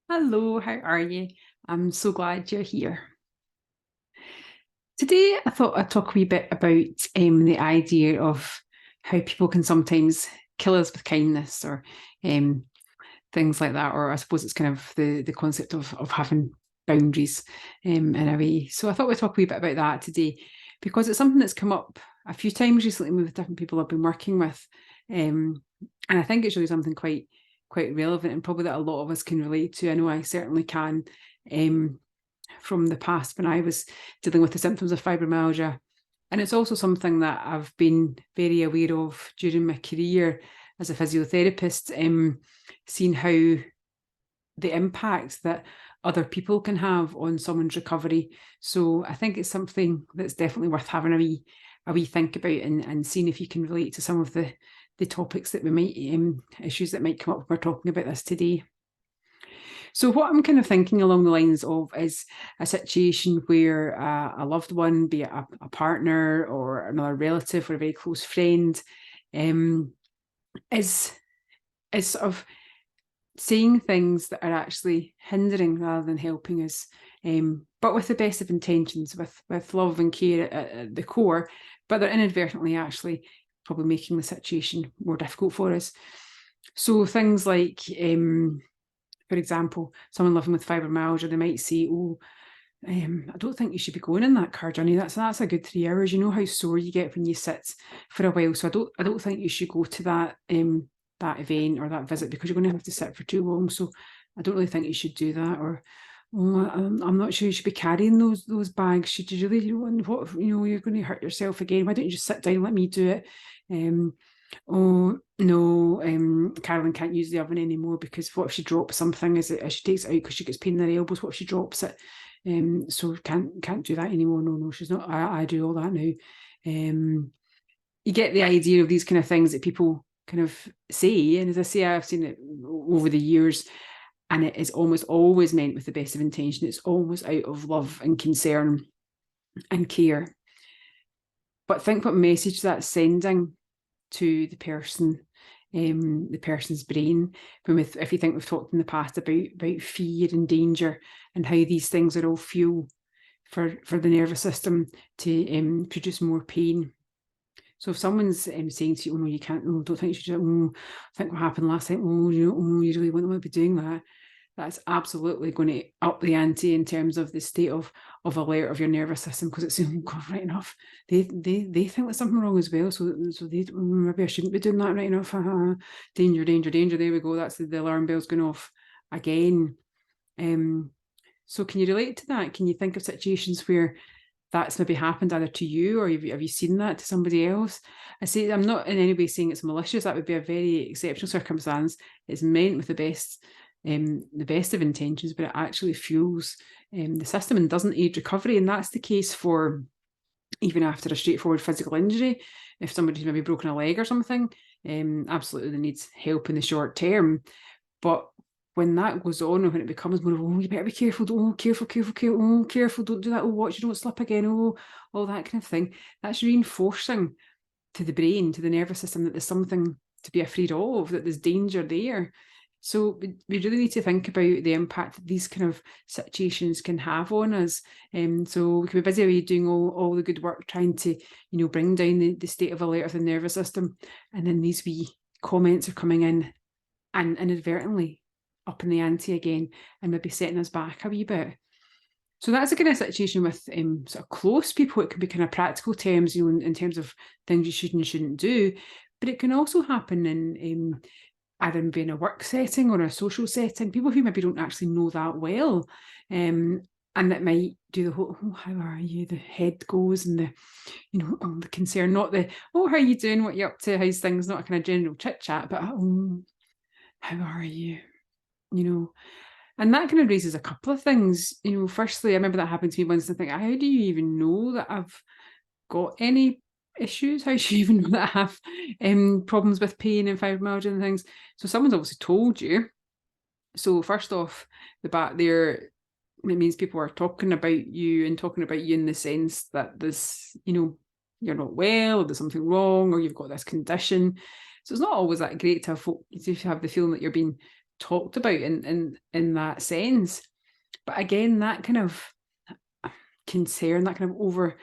Hello, how are you? I'm so glad you're here. Today, I thought I'd talk a wee bit about the idea of how people can sometimes kill us with kindness or um, things like that. Or I suppose it's kind of the concept of having boundaries in a way. So I thought we'd talk a wee bit about that today because it's something that's come up a few times recently with different people I've been working with. And I think it's really something quite relevant and probably that a lot of us can relate to. I know I certainly can. From the past when I was dealing with the symptoms of fibromyalgia. And it's also something that I've been very aware of during my career as a physiotherapist, seeing how the impact that other people can have on someone's recovery. So I think it's something that's definitely worth having a wee think about and seeing if you can relate to some of the topics that we might issues that might come up when we're talking about this today. So what I'm kind of thinking along the lines of is a situation where a loved one, be it a partner or another relative or a very close friend, um, is sort of saying things that are actually hindering rather than helping us, but with the best of intentions, with love and care at the core, but they're inadvertently actually probably making the situation more difficult for us. So things like for example, someone living with fibromyalgia, they might say, "Oh, I don't think you should be going on that car journey. That's a good 3 hours. You know how sore you get when you sit for a while. So I don't think you should go to that event or that visit because you're going to have to sit for too long. So I don't really think you should do that." Or, "Oh, I'm not sure you should be carrying those bags. Should you really? What you're going to hurt yourself again. Why don't you just sit down and let me do it?" Um, "Oh no, Carolyn can't use the oven anymore because what if she drops something as she takes it out because she gets pain in her elbows? What if she drops it? So can't do that anymore. No, she's not. I do all that now." You get the idea of these kind of things that people kind of say, and as I say, I've seen it over the years, and it is almost always meant with the best of intention. It's almost out of love and concern and care. But think what message that's sending to the person's brain. If you think we've talked in the past about fear and danger and how these things are all fuel for the nervous system to produce more pain. So if someone's saying to you, "Oh no, you can't. Oh, don't think you should do it. Oh, think what happened last time. Oh, you really wouldn't want to be doing that." That's absolutely going to up the ante in terms of the state of alert of your nervous system because it's saying, "Oh God, right enough. They think there's something wrong as well. So they maybe I shouldn't be doing that right enough. Danger, danger, danger. There we go. That's the alarm bells going off again." Um, so can you relate to that? Can you think of situations where that's maybe happened either to you or have you seen that to somebody else? I say I'm not in any way saying it's malicious. That would be a very exceptional circumstance. It's meant with the best of intentions, but it actually fuels the system and doesn't aid recovery. And that's the case for even after a straightforward physical injury. If somebody's maybe broken a leg or something, absolutely needs help in the short term. But when that goes on, or when it becomes more of, "Oh, you better be careful, oh, careful, careful, careful, oh, careful, don't do that, oh, watch you don't slip again, oh," all that kind of thing, that's reinforcing to the brain, to the nervous system, that there's something to be afraid of, that there's danger there. So we really need to think about the impact that these kind of situations can have on us. So we can be busy doing all the good work trying to, bring down the state of alert of the nervous system. And then these wee comments are coming in and inadvertently upping the ante again and maybe setting us back a wee bit. So that's a kind of situation with sort of close people. It can be kind of practical terms, in terms of things you should and shouldn't do. But it can also happen in either maybe in a work setting or a social setting, people who maybe don't actually know that well. And that might do the whole, "Oh, how are you?" The head goes and the concern, not the, "Oh, how are you doing? What are you up to? How's things?" Not a kind of general chit chat, but, "Oh, how are you?" You know, and that kind of raises a couple of things. Firstly, I remember that happened to me once. I think, how do you even know that I've got any issues? How do you even know that I have problems with pain and fibromyalgia and things? So someone's obviously told you. So first off the bat there, it means people are talking about you and talking about you in the sense that you're not well, or there's something wrong, or you've got this condition. So it's not always that great to have the feeling that you're being talked about in that sense. But again, that kind of concern, that kind of over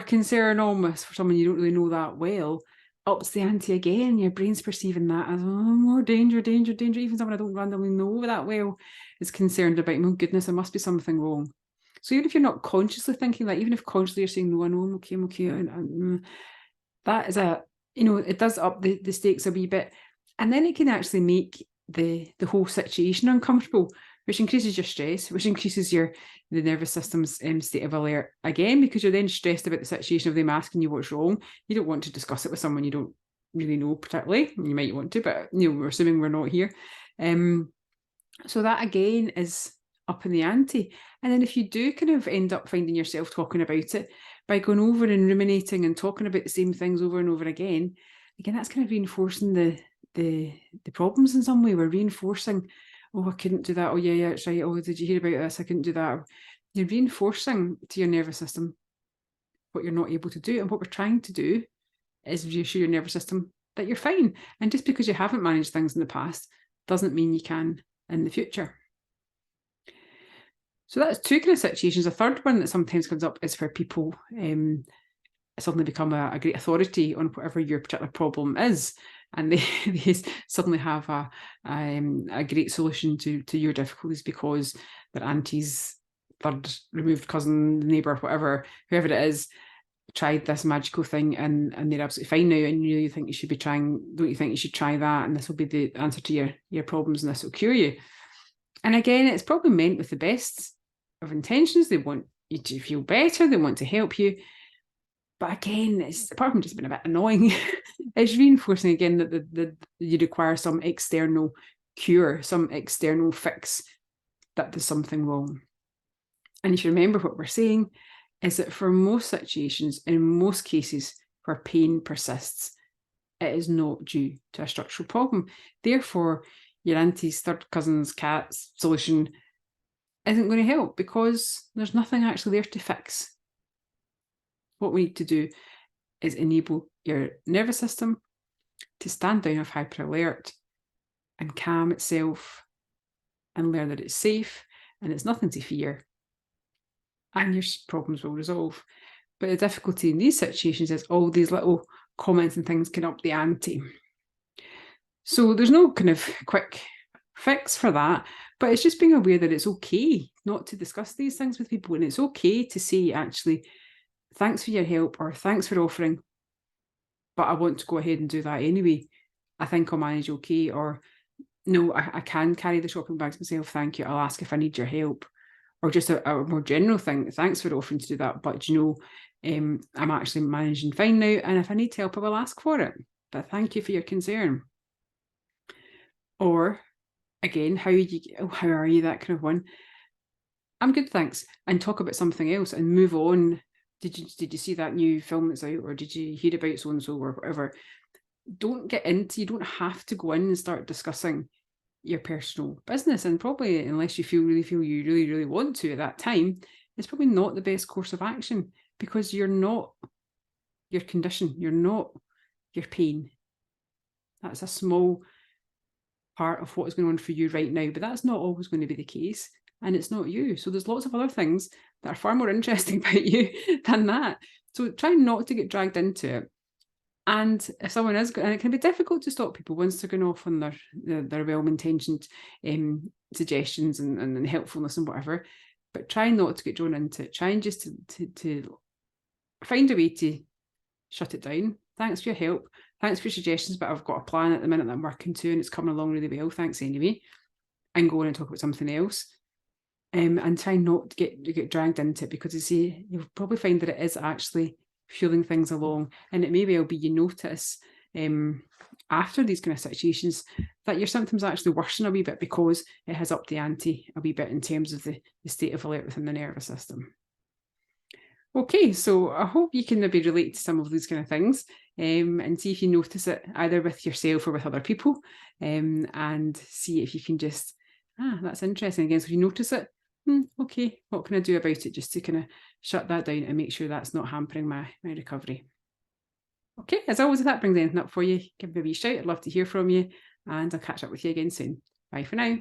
concern almost for someone you don't really know that well, ups the ante again. Your brain's perceiving that as, oh, more danger, danger, danger. Even someone I don't randomly know that well is concerned about, oh goodness, there must be something wrong. So even if you're not consciously thinking that, even if consciously you're saying, no, I know I'm okay, that is it does up the stakes a wee bit. And then it can actually make the whole situation uncomfortable, which increases your stress, which increases the nervous system's state of alert again, because you're then stressed about the situation of them asking you what's wrong. You don't want to discuss it with someone you don't really know particularly. You might want to, but we're assuming we're not here. So that again is up in the ante. And then if you do kind of end up finding yourself talking about it, by going over and ruminating and talking about the same things over and over again, that's kind of reinforcing the problems in some way. We're reinforcing, oh, I couldn't do that. Oh, yeah, it's right. Oh, did you hear about this? I couldn't do that. You're reinforcing to your nervous system what you're not able to do. And what we're trying to do is reassure your nervous system that you're fine. And just because you haven't managed things in the past doesn't mean you can in the future. So that's two kind of situations. A third one that sometimes comes up is where people suddenly become a great authority on whatever your particular problem is, and they suddenly have a great solution to your difficulties because their auntie's third removed cousin, neighbour, whatever, whoever it is, tried this magical thing and they're absolutely fine now, and you think you should be trying, don't you think you should try that, and this will be the answer to your problems and this will cure you. And again, it's probably meant with the best of intentions. They want you to feel better, they want to help you. But again, it's, apart from just being a bit annoying, it's reinforcing again that you require some external cure, some external fix, that there's something wrong. And if you remember, what we're saying is that for most situations, in most cases where pain persists, it is not due to a structural problem. Therefore, your auntie's third cousin's cat's solution isn't going to help because there's nothing actually there to fix. What we need to do is enable your nervous system to stand down of hyper alert and calm itself and learn that it's safe and it's nothing to fear, and your problems will resolve. But the difficulty in these situations is all these little comments and things can up the ante. So there's no kind of quick fix for that, but it's just being aware that it's okay not to discuss these things with people, and it's okay to say, actually, thanks for your help, or thanks for offering, but I want to go ahead and do that anyway. I think I'll manage okay, or no, I can carry the shopping bags myself, thank you, I'll ask if I need your help. Or just a more general thing, thanks for offering to do that, but I'm actually managing fine now, and if I need help I will ask for it, but thank you for your concern. Or again, how are you, that kind of one. I'm good, thanks, and talk about something else and move on. Did you see that new film that's out, or did you hear about so and so, or whatever? You don't have to go in and start discussing your personal business, and probably, unless you feel you really want to at that time, it's probably not the best course of action, because you're not your condition, you're not your pain. That's a small part of what is going on for you right now, but that's not always going to be the case, and it's not you. So there's lots of other things that are far more interesting about you than that. So try not to get dragged into it. And if someone is, and it can be difficult to stop people once they're going off on their well-intentioned suggestions and helpfulness and whatever, but try not to get drawn into it. Try and just to find a way to shut it down. Thanks for your help. Thanks for your suggestions, but I've got a plan at the minute that I'm working to, and it's coming along really well. Thanks anyway. And go on and talk about something else. And try not to get dragged into it, because you see, you'll probably find that it is actually fueling things along, and it may well be you notice after these kind of situations that your symptoms actually worsen a wee bit, because it has upped the ante a wee bit in terms of the state of alert within the nervous system. Okay, so I hope you can maybe relate to some of these kind of things, and see if you notice it either with yourself or with other people, and see if you can just, that's interesting again. So if you notice it, okay, what can I do about it, just to kind of shut that down and make sure that's not hampering my recovery. Okay, as always, if that brings anything up for you, give me a wee shout. I'd love to hear from you, and I'll catch up with you again soon. Bye for now.